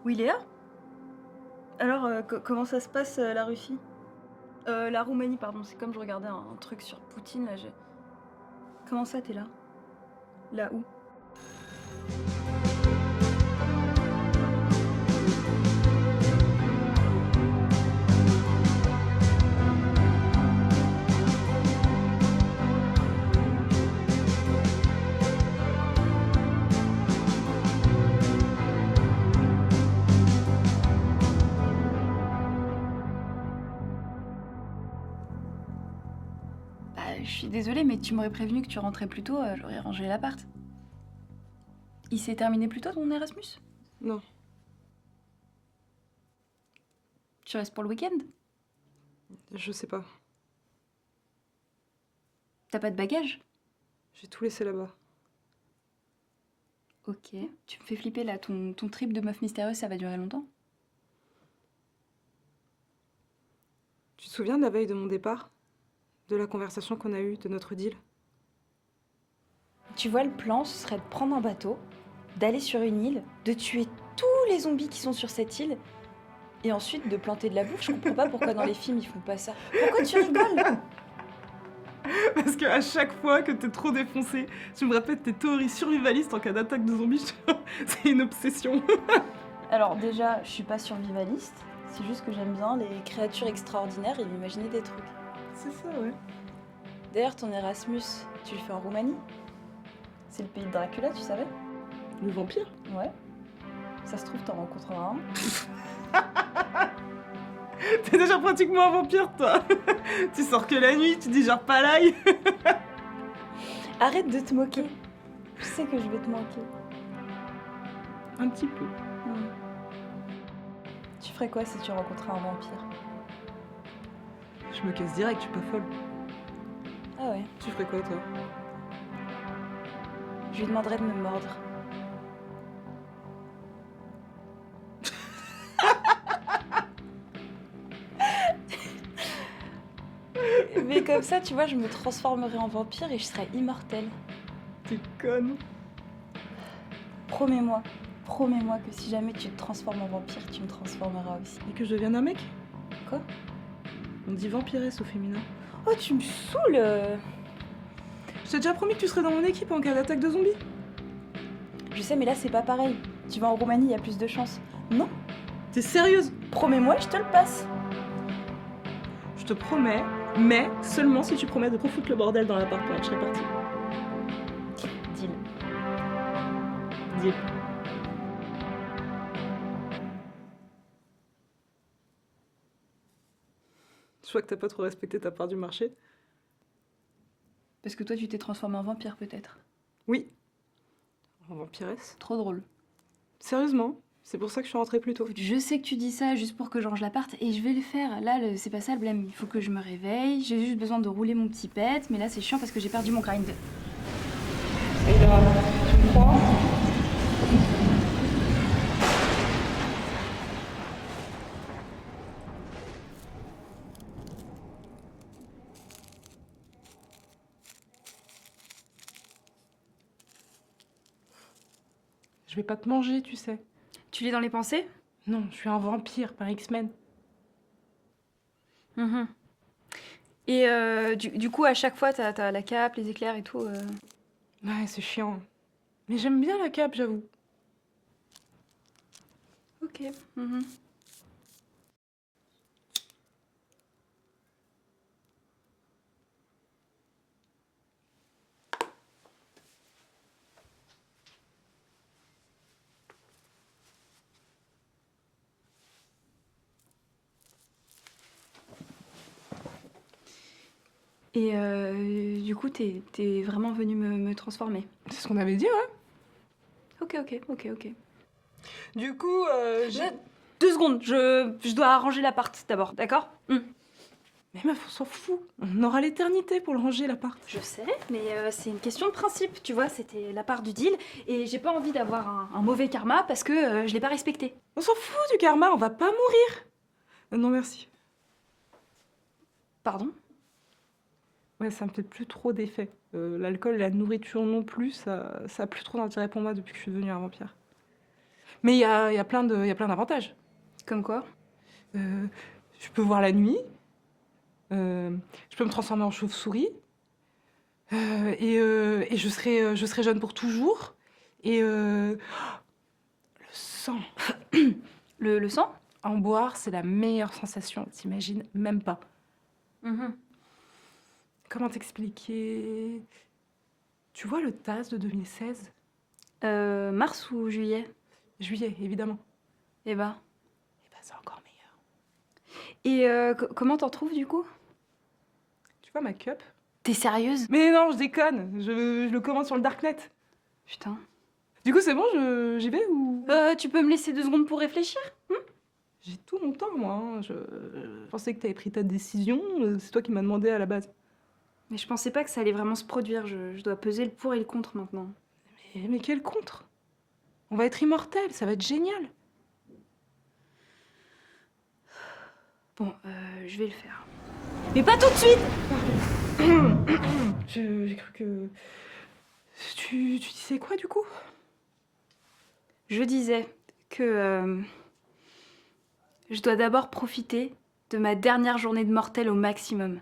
Oui, Léa? Alors, comment ça se passe, la Russie? La Roumanie, pardon, c'est comme je regardais un truc sur Poutine, là, j'ai comment ça, tu là? Là où? Bah, je suis désolée, mais tu m'aurais prévenu que tu rentrais plus tôt, j'aurais rangé l'appart. Il s'est terminé plus tôt, ton Erasmus? Non, Tu restes pour le week-end? je sais pas. T'as pas de bagages? J'ai tout laissé là-bas. Ok. Tu me fais flipper, là, ton trip de meuf mystérieuse, ça va durer longtemps? Tu te souviens de la veille de mon départ? De la conversation qu'on a eue, de notre deal? Tu vois, le plan, ce serait de prendre un bateau, d'aller sur une île, de tuer tous les zombies qui sont sur cette île, et ensuite de planter de la bouffe. Je comprends pas pourquoi dans les films ils font pas ça. Pourquoi tu rigoles? Parce qu'à chaque fois que t'es trop défoncé, tu me répètes tes théories survivalistes en cas d'attaque de zombies. C'est une obsession. Alors déjà, je suis pas survivaliste, c'est juste que j'aime bien les créatures extraordinaires et m'imaginer des trucs. C'est ça, ouais. D'ailleurs, ton Erasmus, tu le fais en Roumanie? C'est le pays de Dracula, tu savais? Le vampire? Ouais. Ça se trouve, t'en rencontreras un. T'es déjà pratiquement un vampire, toi. Tu sors que la nuit, tu digères pas l'ail. Arrête de te moquer. Je sais que je vais te manquer. Un petit peu. Tu ferais quoi si tu rencontrais un vampire? Je me casse direct, je suis pas folle. Ah ouais. Tu ferais quoi, toi? Je lui demanderais de me mordre. Mais comme ça, tu vois, je me transformerais en vampire et je serais immortelle. T'es conne. Promets-moi que si jamais tu te transformes en vampire, tu me transformeras aussi. Et que je devienne un mec? Quoi? On dit vampiresse au féminin. Oh, tu me saoules! Je t'ai déjà promis que tu serais dans mon équipe en cas d'attaque de zombies. Je sais, mais là, c'est pas pareil. Tu vas en Roumanie, il y a plus de chances. Non, T'es sérieuse? promets-moi, je te le passe. Je te promets, mais seulement si tu promets de refoutre le bordel dans l'appart pendant que je serai partie. Deal. Deal. Je vois que t'as pas trop respecté ta part du marché. Parce que toi, tu t'es transformé en vampire, peut-être. Oui. En vampiresse? Trop drôle. Sérieusement? C'est pour ça que je suis rentrée plus tôt. Écoute, je sais que tu dis ça juste pour que je range l'appart et je vais le faire. Là, c'est pas ça le blême. Il faut que je me réveille. J'ai juste besoin de rouler mon petit pet. Mais là, c'est chiant parce que j'ai perdu mon grind. Et là, tu me crois? Je vais pas te manger, tu sais. Tu lis dans les pensées? Non, je suis un vampire par X-Men. Mhm. Et du coup, à chaque fois, t'as la cape, les éclairs et tout. Ouais, c'est chiant. Mais j'aime bien la cape, j'avoue. Ok. Mhm. Et du coup, t'es vraiment venu me transformer. C'est ce qu'on avait dit, ouais. Ok. Du coup, j'ai... 2 secondes, je dois arranger l'appart d'abord, d'accord? Mais meuf, on s'en fout. On aura l'éternité pour le ranger, l'appart. Je sais, mais c'est une question de principe, tu vois, c'était la part du deal, et j'ai pas envie d'avoir un mauvais karma parce que je l'ai pas respecté. On s'en fout du karma, on va pas mourir. Non, merci. Pardon? Ouais, ça me fait plus trop d'effet. L'alcool et la nourriture non plus, ça a plus trop d'intérêt pour moi depuis que je suis devenue un vampire. Mais il y a plein d'avantages. Comme quoi? Je peux voir la nuit. Je peux me transformer en chauve-souris. Et je serai jeune pour toujours. Et le sang. Le sang? En boire, c'est la meilleure sensation, t'imagines même pas. Comment t'expliquer? Tu vois le TAS de 2016? Mars ou juillet? Juillet, évidemment. Eh ben. Et bah c'est encore meilleur. Et comment t'en trouves du coup? Tu vois ma cup? T'es sérieuse? Mais non, je déconne. Je le commande sur le Darknet. Putain. Du coup, c'est bon, j'y vais ou... Tu peux me laisser 2 secondes pour réfléchir? J'ai tout mon temps, moi. Hein. Je pensais que t'avais pris ta décision. C'est toi qui m'as demandé à la base. Mais je pensais pas que ça allait vraiment se produire. Je dois peser le pour et le contre maintenant. Mais quel contre? On va être immortels, ça va être génial. Bon, je vais le faire. Mais pas tout de suite! J'ai cru que... Tu disais quoi, du coup? Je disais que je dois d'abord profiter de ma dernière journée de mortel au maximum.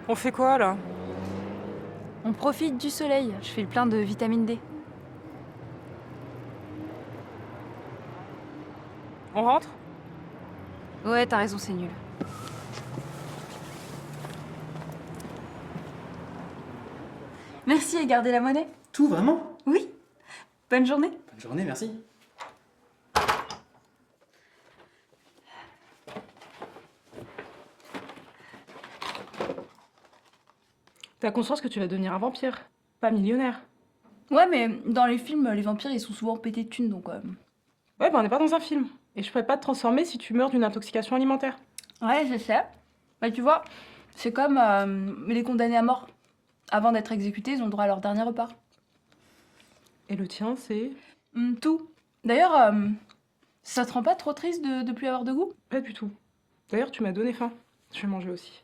On fait quoi, là? On profite du soleil. Je fais le plein de vitamine D. On rentre? Ouais, t'as raison, c'est nul. Merci et gardez la monnaie. Tout, vraiment? Oui. Bonne journée. Bonne journée, merci. T'as conscience que tu vas devenir un vampire, pas millionnaire. Ouais, mais dans les films, les vampires, ils sont souvent pétés de thunes, donc... Ouais, bah on n'est pas dans un film. Et je pourrais pas te transformer si tu meurs d'une intoxication alimentaire. Ouais, je sais. Bah, tu vois, c'est comme les condamnés à mort. Avant d'être exécutés, ils ont le droit à leur dernier repas. Et le tien, c'est... Tout. D'ailleurs, ça te rend pas trop triste de plus avoir de goût? Pas du tout. D'ailleurs, tu m'as donné faim. Je vais manger aussi.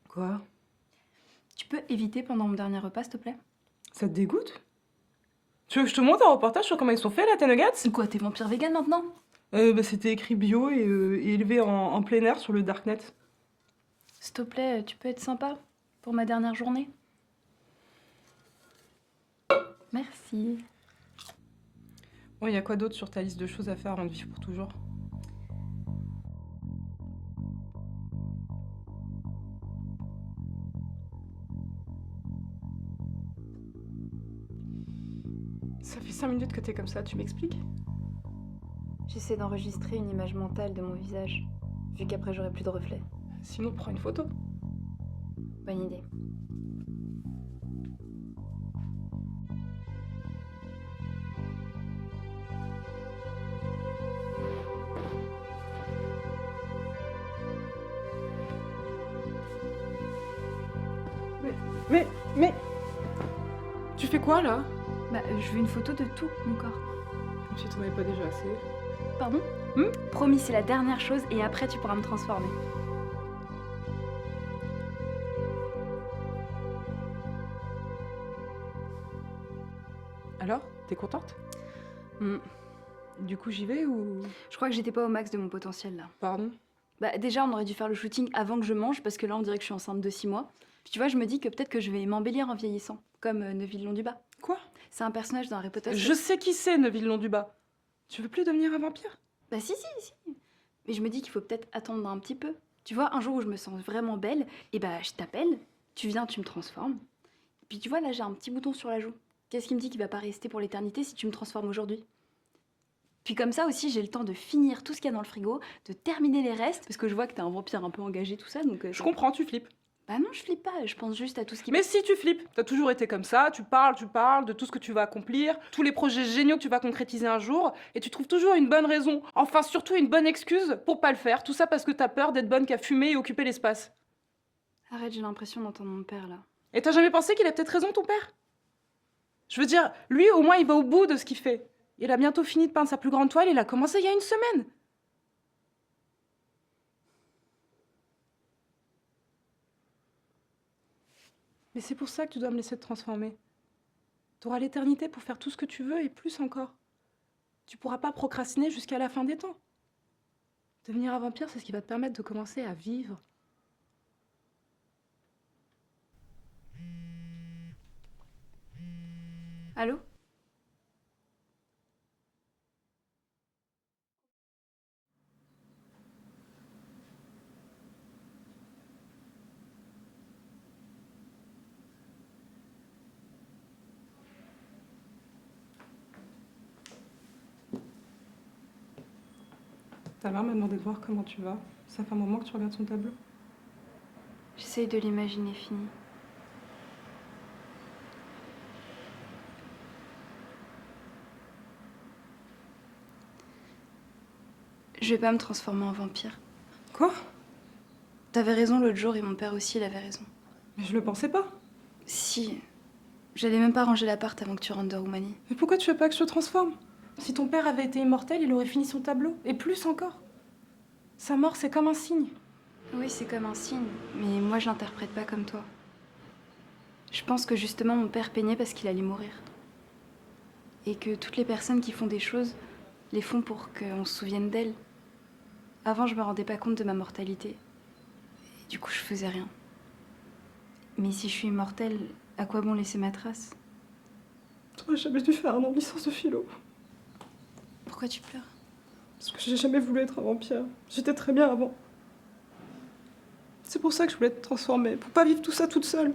Quoi? Tu peux éviter pendant mon dernier repas, s'il te plaît? Ça te dégoûte? Tu veux que je te montre un reportage sur comment ils sont faits, là, tes nuggets? C'est quoi, t'es vampire vegan maintenant? Bah, c'était écrit bio et élevé en plein air sur le Darknet. S'il te plaît, tu peux être sympa pour ma dernière journée? Merci. Bon, y a quoi d'autre sur ta liste de choses à faire avant de vivre pour toujours? Ça fait 5 minutes que t'es comme ça, tu m'expliques? J'essaie d'enregistrer une image mentale de mon visage, vu qu'après j'aurai plus de reflets. Sinon, prends une photo. Bonne idée. Mais... Tu fais quoi, là? Bah, je veux une photo de tout mon corps. Comme si t'en avais pas déjà assez. Pardon? Promis, c'est la dernière chose et après tu pourras me transformer. Alors, t'es contente? Du coup, j'y vais ou... Je crois que j'étais pas au max de mon potentiel là. Pardon? Bah déjà, on aurait dû faire le shooting avant que je mange parce que là, on dirait que je suis enceinte de 6 mois. Puis tu vois, je me dis que peut-être que je vais m'embellir en vieillissant, comme Neville Londubat. Quoi? C'est un personnage dans Harry Potter. Je sais qui c'est, Neville Londubat. Tu veux plus devenir un vampire? Bah si. Mais je me dis qu'il faut peut-être attendre un petit peu. Tu vois, un jour où je me sens vraiment belle, et bah je t'appelle, tu viens, tu me transformes. Puis tu vois, là, j'ai un petit bouton sur la joue. Qu'est-ce qui me dit qu'il va pas rester pour l'éternité si tu me transformes aujourd'hui? Puis comme ça aussi, j'ai le temps de finir tout ce qu'il y a dans le frigo, de terminer les restes, parce que je vois que t'es un vampire un peu engagé, tout ça, donc... Je comprends, tu flippes. Bah non, je flippe pas, je pense juste à tout ce qui... Mais si tu flippes, t'as toujours été comme ça, tu parles de tout ce que tu vas accomplir, tous les projets géniaux que tu vas concrétiser un jour, et tu trouves toujours une bonne raison, enfin surtout une bonne excuse pour pas le faire, tout ça parce que t'as peur d'être bonne qu'à fumer et occuper l'espace. Arrête, j'ai l'impression d'entendre mon père, là. Et t'as jamais pensé qu'il a peut-être raison, ton père? Je veux dire, lui, au moins, il va au bout de ce qu'il fait. Il a bientôt fini de peindre sa plus grande toile, il a commencé il y a une semaine. Mais c'est pour ça que tu dois me laisser te transformer. Tu auras l'éternité pour faire tout ce que tu veux et plus encore. Tu pourras pas procrastiner jusqu'à la fin des temps. Devenir un vampire, c'est ce qui va te permettre de commencer à vivre. Allô? Ta mère m'a demandé de voir comment tu vas. Ça fait un moment que tu regardes son tableau. J'essaye de l'imaginer fini. Je vais pas me transformer en vampire. Quoi? T'avais raison l'autre jour et mon père aussi, il avait raison. Mais je le pensais pas. Si, j'allais même pas ranger l'appart avant que tu rentres de Roumanie. Mais pourquoi tu veux pas que je te transforme? Si ton père avait été immortel, il aurait fini son tableau. Et plus encore. Sa mort, c'est comme un signe. Oui, c'est comme un signe, mais moi je l'interprète pas comme toi. Je pense que justement mon père peignait parce qu'il allait mourir. Et que toutes les personnes qui font des choses les font pour qu'on se souvienne d'elles. Avant, je me rendais pas compte de ma mortalité. Et du coup, je faisais rien. Mais si je suis immortelle, à quoi bon laisser ma trace? T'aurais jamais dû faire un an de licence de philo. Pourquoi tu pleures? Parce que j'ai jamais voulu être un vampire. J'étais très bien avant. C'est pour ça que je voulais être transformée, pour pas vivre tout ça toute seule.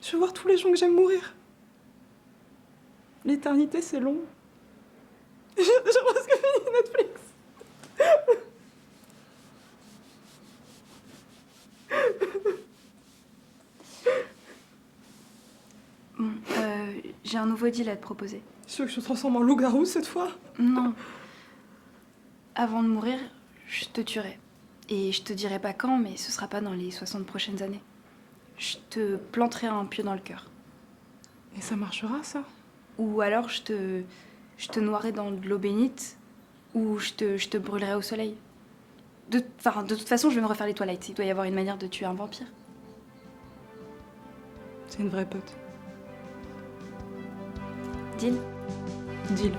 Je veux voir tous les gens que j'aime mourir. L'éternité, c'est long. J'ai presque fini Netflix. Bon, j'ai un nouveau deal à te proposer. Tu veux que je te transforme en loup-garou cette fois? Non. Avant de mourir, je te tuerai. Et je te dirai pas quand, mais ce sera pas dans les 60 prochaines années. Je te planterai un pieu dans le cœur. Et ça marchera, ça? Ou alors je te noierai dans de l'eau bénite, ou je te brûlerai au soleil. De toute façon, je vais me refaire les toilettes. Il doit y avoir une manière de tuer un vampire. C'est une vraie pote. Deal? Deal.